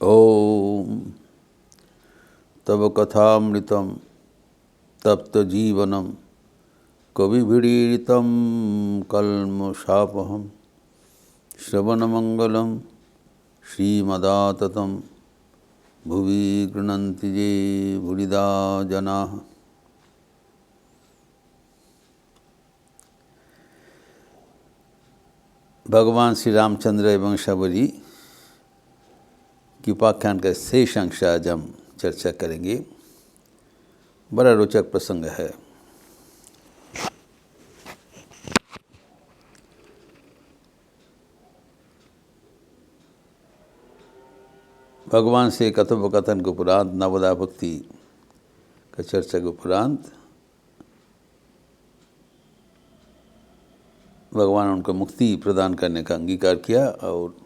ओम तव कथामृतं तप्तजीवनं कविभिरीडितं कल्मषापहं श्रवणमंगलं श्रीमदाततं भुवि गृह्णन्ति ये भूरिदा जनाः। भगवान श्री रामचंद्र एवं शबरी की उपाख्यान का शेष अंश आज हम चर्चा करेंगे। बड़ा रोचक प्रसंग है। भगवान से कथोपकथन के उपरांत नवदा भक्ति का चर्चा के उपरांत भगवान ने उनको मुक्ति प्रदान करने का अंगीकार किया और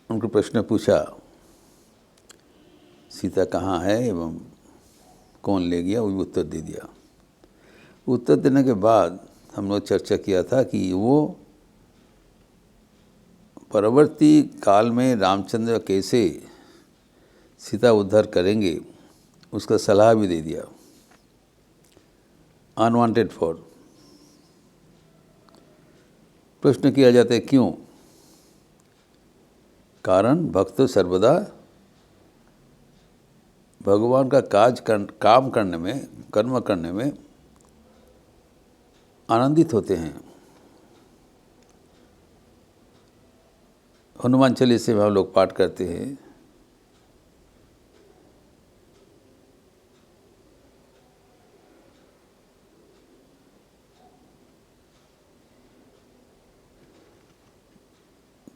उनको प्रश्न पूछा, सीता कहाँ है एवं कौन ले गया, वही उत्तर दे दिया। उत्तर देने के बाद हम लोग चर्चा किया था कि वो परवर्ती काल में रामचंद्र कैसे सीता उद्धार करेंगे उसका सलाह भी दे दिया। अनवांटेड फॉर प्रश्न किया जाता है क्यों? कारण भक्त सर्वदा भगवान का काम करने में, कर्म करने में आनंदित होते हैं। हनुमान चालीसा में हम लोग पाठ करते हैं,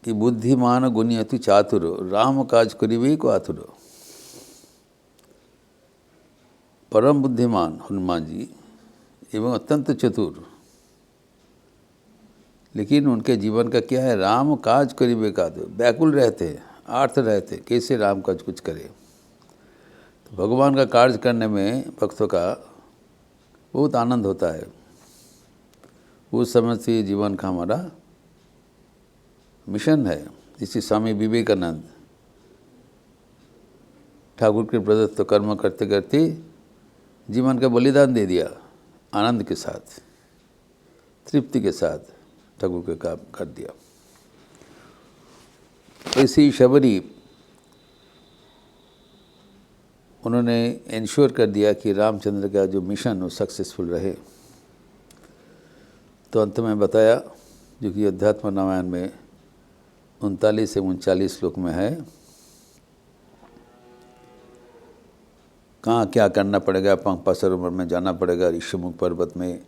कि बुद्धिमान गुणियति चातुर राम काज करिबे को आतुर। परम बुद्धिमान हनुमान जी एवं अत्यंत चतुर, लेकिन उनके जीवन का क्या है? राम काज करिबे का आतुर। व्याकुल रहते हैं, आर्थ रहते हैं, कैसे राम काज कुछ करे। तो भगवान का कार्य करने में भक्तों का बहुत आनंद होता है। उस समय से जीवन का हमारा मिशन है। जिसे स्वामी विवेकानंद ठाकुर के प्रदत्त कर्म करते करते जीवन का बलिदान दे दिया, आनंद के साथ, तृप्ति के साथ ठाकुर के काम कर दिया। ऐसे ही शबरी उन्होंने इंश्योर कर दिया कि रामचंद्र का जो मिशन वो सक्सेसफुल रहे। तो अंत में बताया, जो कि अध्यात्म रामायण में 39 से 39 श्लोक में है, कहाँ क्या करना पड़ेगा। पंपा सरोवर में जाना पड़ेगा, ऋषिमुख पर्वत में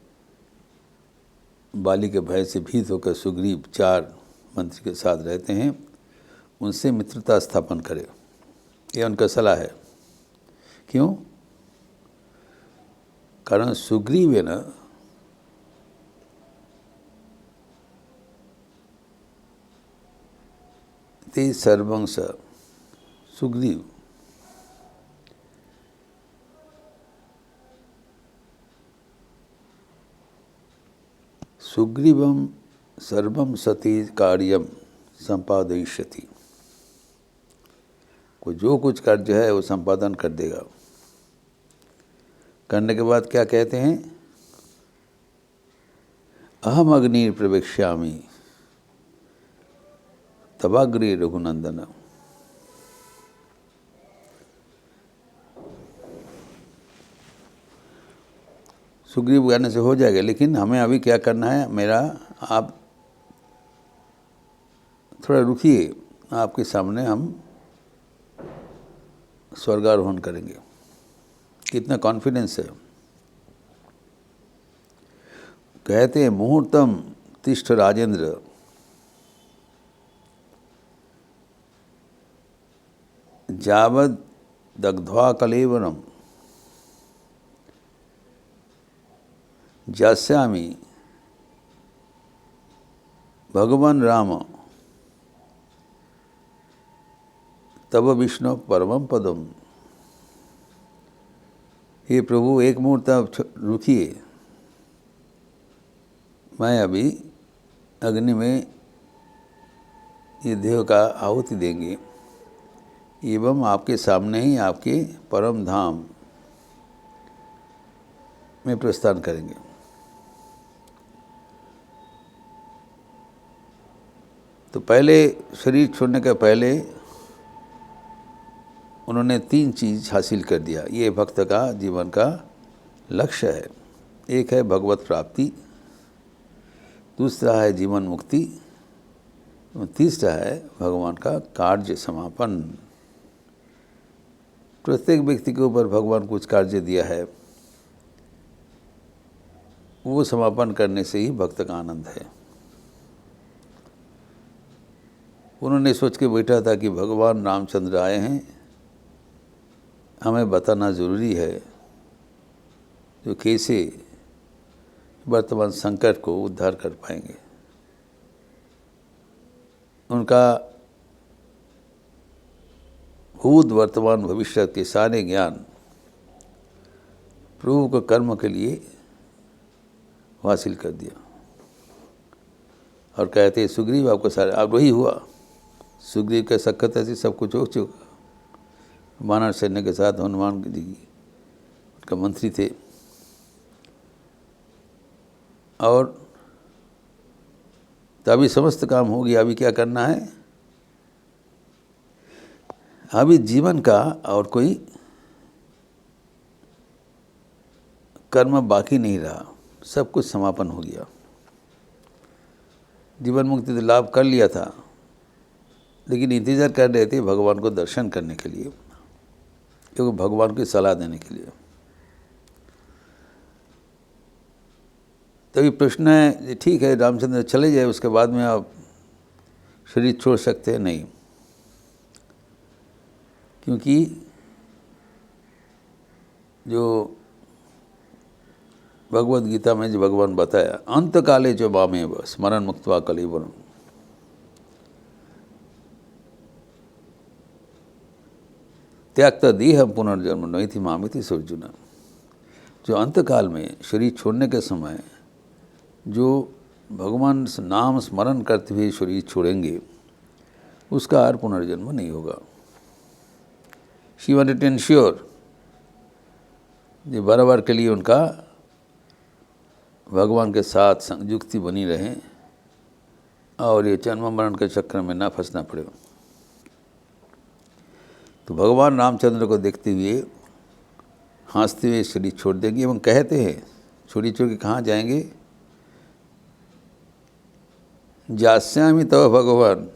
बाली के भय से भीत होकर सुग्रीव 4 मंत्री के साथ रहते हैं, उनसे मित्रता स्थापन करे। यह उनका सलाह है। क्यों? कारण सुग्रीव है ना, ते सर्वंश सुग्रीव सुग्रीवम सर्वम सती कार्यम संपादयिष्यति। को जो कुछ कार्य है वो संपादन कर देगा। करने के बाद क्या कहते हैं? अहम अग्निर प्रवेक्ष्यामि तवाग्रे रघुनंदन। सुग्रीव कहने से हो जाएगा, लेकिन हमें अभी क्या करना है? मेरा आप थोड़ा रुकिए, आपके सामने हम स्वर्गारोहण करेंगे। कितना कॉन्फिडेंस है। कहते हैं मुहूर्तम तिष्ठ राजेंद्र जावद दग्ध्वा कलेवरम जास्यामि भगवान राम तब विष्णु परमम पदम। हे प्रभु, एक मुहूर्त आप रुकिए, मैं अभी अग्नि में ये देह का आहुति देंगे एवं आपके सामने ही आपके परम धाम में प्रस्थान करेंगे। तो पहले शरीर छोड़ने के पहले उन्होंने 3 चीज़ हासिल कर दिया। ये भक्त का जीवन का लक्ष्य है। एक है भगवत प्राप्ति, दूसरा है जीवन मुक्ति, और तीसरा है भगवान का कार्य समापन। प्रत्येक व्यक्ति के ऊपर भगवान कुछ कार्य दिया है, वो समापन करने से ही भक्त का आनंद है। उन्होंने सोच के बैठा था कि भगवान रामचंद्र आए हैं, हमें बताना ज़रूरी है जो कैसे वर्तमान संकट को उद्धार कर पाएंगे। उनका भूत वर्तमान भविष्य के सारे ज्ञान प्रभु के कर्म के लिए हासिल कर दिया। और कहते सुग्रीव आपको सारे, अब वही हुआ। सुग्रीव के सख्त ऐसी सब कुछ हो चुका। वानर सैन्य के साथ हनुमान जी उनका मंत्री थे। और तभी समस्त काम हो गया। अभी क्या करना है? अभी जीवन का और कोई कर्म बाकी नहीं रहा, सब कुछ समापन हो गया। जीवन मुक्ति तो लाभ कर लिया था, लेकिन इंतज़ार कर रहे थे भगवान को दर्शन करने के लिए, क्योंकि भगवान की सलाह देने के लिए। तभी प्रश्न है, ठीक है रामचंद्र चले जाए, उसके बाद में आप शरीर छोड़ सकते हैं? नहीं, क्योंकि जो भगवद गीता में जो भगवान बताया, अंत काले जो बामे बस स्मरण मुक्त्वा कलेवरम, त्यागता देह पुनर्जन्म नहीं थी मामिति अर्जुन। जो अंतकाल में शरीर छोड़ने के समय जो भगवान नाम स्मरण करते हुए शरीर छोड़ेंगे, उसका और पुनर्जन्म नहीं होगा। शी वांटेड टू एंश्योर ये बार के लिए उनका भगवान के साथ संयुक्ति बनी रहे और ये जन्म मरण के चक्र में ना फंसना पड़े। तो भगवान रामचंद्र को देखते हुए हंसते हुए शरीर छोड़ देंगे एवं कहते हैं, छोड़ी छोड़ के कहाँ जाएंगे? जास्यामि तव भगवान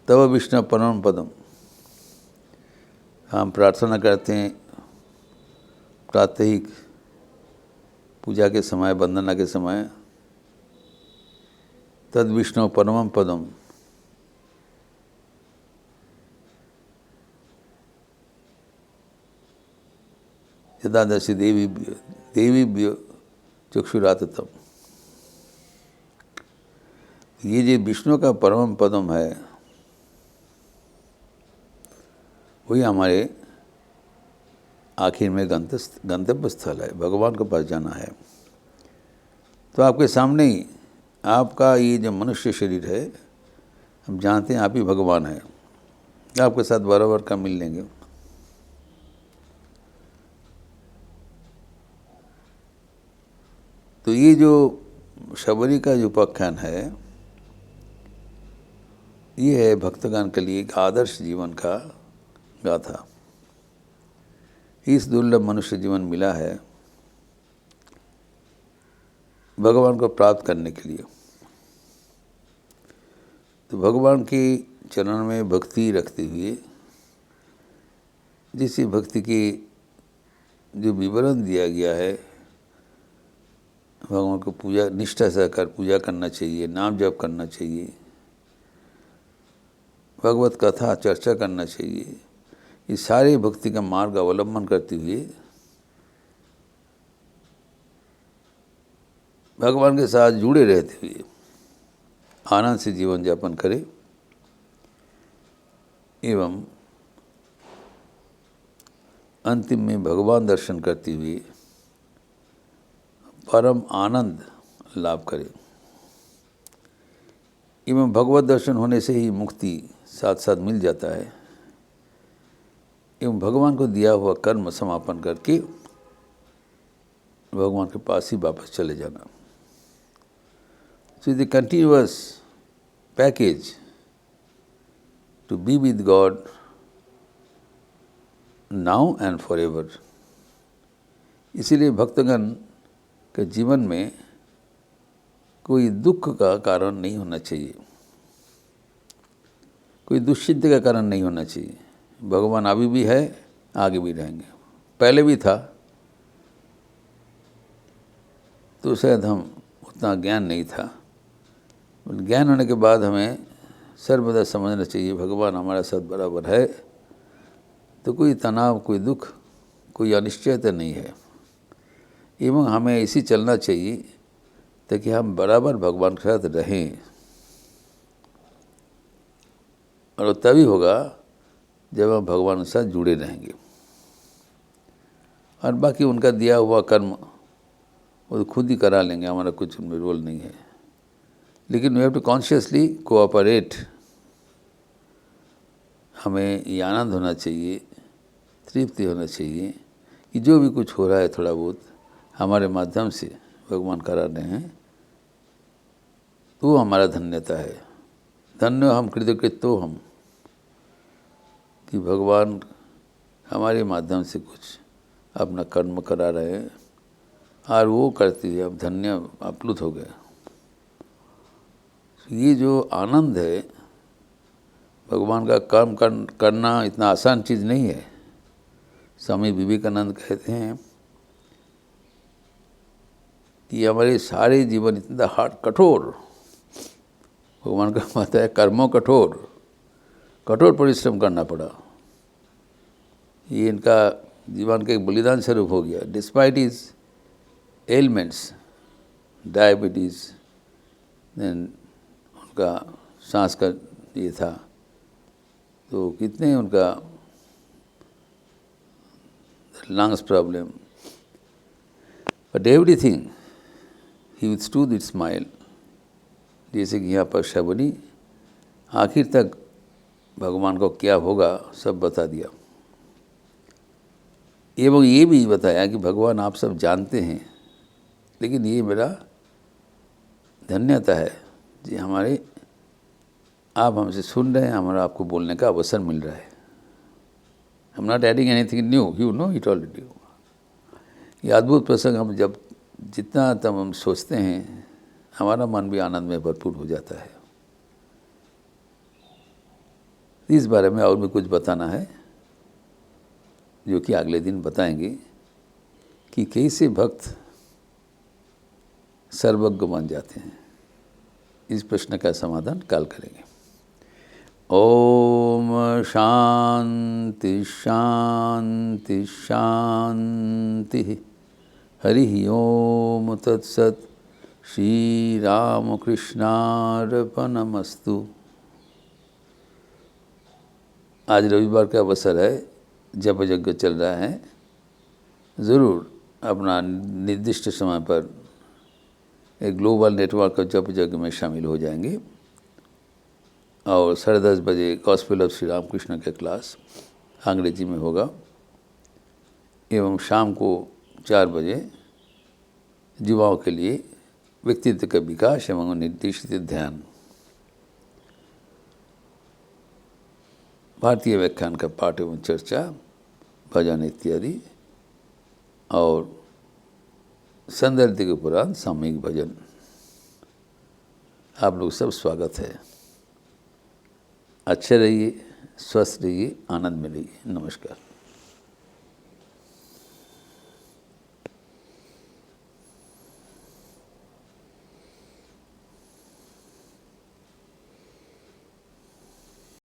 तव विष्णु परम पदम। हम प्रार्थना करते हैं प्रातःहिक पूजा के समय, वंदना के समय, तद विष्णु परमम पदम यदादशि देवी चक्षुराततम। ये जो विष्णु का परम पदम है, वही हमारे आखिर में गंतव्य स्थल है, भगवान के पास जाना है। तो आपके सामने ही आपका ये जो मनुष्य शरीर है, हम जानते हैं आप ही भगवान हैं, आपके साथ बराबर का मिल लेंगे। तो ये जो शबरी का जो उपाख्यान है, ये है भक्तगण के लिए एक आदर्श जीवन का गाथा। इस दुर्लभ मनुष्य जीवन मिला है भगवान को प्राप्त करने के लिए। तो भगवान के चरण में भक्ति रखते हुए, जिस भक्ति की जो विवरण दिया गया है, भगवान को पूजा निष्ठा से कर पूजा करना चाहिए, नाम जप करना चाहिए, भगवत कथा चर्चा करना चाहिए, ये सारे भक्ति का मार्ग अवलंबन करते हुए भगवान के साथ जुड़े रहते हुए आनंद से जीवन यापन करें एवं अंतिम में भगवान दर्शन करते हुए परम आनंद लाभ करें। एवं भगवत दर्शन होने से ही मुक्ति साथ साथ मिल जाता है एवं भगवान को दिया हुआ कर्म समापन करके भगवान के पास ही वापस चले जाना। So the continuous package to be with God now and for ever. इसीलिए भक्तगण के जीवन में कोई दुख का कारण नहीं होना चाहिए, कोई दुश्चिंता का कारण नहीं होना चाहिए। भगवान अभी भी है, आगे भी रहेंगे। पहले भी था तो शायद हम उतना ज्ञान नहीं था, ज्ञान होने के बाद हमें सर्वदा समझना चाहिए भगवान हमारे साथ बराबर है, तो कोई तनाव, कोई दुख, कोई अनिश्चयता नहीं है। एवं हमें इसी चलना चाहिए ताकि हम बराबर भगवान के साथ रहें, और तभी होगा जब हम भगवान के साथ जुड़े रहेंगे। और बाकी उनका दिया हुआ कर्म वो तो खुद ही करा लेंगे, हमारा कुछ उनमें रोल नहीं है। लेकिन we have to consciously cooperate. हमें ये आनंद होना चाहिए, तृप्ति होना चाहिए कि जो भी कुछ हो रहा है थोड़ा बहुत हमारे माध्यम से भगवान करा रहे हैं, तो हमारा धन्यता है। धन्य हम, कृतकृत तो हम, कि भगवान हमारे माध्यम से कुछ अपना कर्म करा रहे हैं और वो करती है, अब धन्य अप्लुत हो गए। ये जो आनंद है भगवान का कर्म करना इतना आसान चीज़ नहीं है। स्वामी विवेकानंद कहते हैं कि हमारे सारे जीवन इतना हार्ड, कठोर, भगवान का मत है कर्मों कठोर परिश्रम करना पड़ा। ये इनका जीवन का एक बलिदान स्वरूप हो गया। Despite his ailments, diabetes, then उनका सांस का ये था, तो कितने उनका लंग्स प्रॉब्लम, बट एवरीथिंग ही विथस्टूड विथ स्माइल। जैसे कि यहाँ पर शबनी आखिर तक भगवान को क्या होगा सब बता दिया, एवं ये भी बताया कि भगवान आप सब जानते हैं, लेकिन ये मेरा धन्यता है जी हमारे आप हमसे सुन रहे हैं, हमारा आपको बोलने का अवसर मिल रहा है। I am not adding anything new, you know it already. ये अद्भुत प्रसंग हम जब जितना तब हम सोचते हैं हमारा मन भी आनंद में भरपूर हो जाता है। इस बारे में और भी कुछ बताना है जो कि अगले दिन बताएंगे कि कैसे भक्त सर्वज्ञ बन जाते हैं। इस प्रश्न का समाधान कल करेंगे। ओम शांति शांति शांति। हरि ओम तत्सत। श्री राम कृष्णार्पणमस्तु। आज रविवार का अवसर है, जप यज्ञ चल रहा है। ज़रूर अपना निर्दिष्ट समय पर एक ग्लोबल नेटवर्क जप यज्ञ में शामिल हो जाएंगे। और 10:30 बजे गॉस्पेल ऑफ श्री रामकृष्ण का क्लास अंग्रेजी में होगा, एवं शाम को 4 बजे युवाओं के लिए व्यक्तित्व का विकास एवं निर्देशित ध्यान, भारतीय व्याख्यान का पाठ एवं चर्चा, भजन इत्यादि, और संदर्भ के पुराण सामूहिक भजन। आप लोग सब स्वागत है। अच्छे रहिए, स्वस्थ रहिए, आनंद में रहिए। नमस्कार।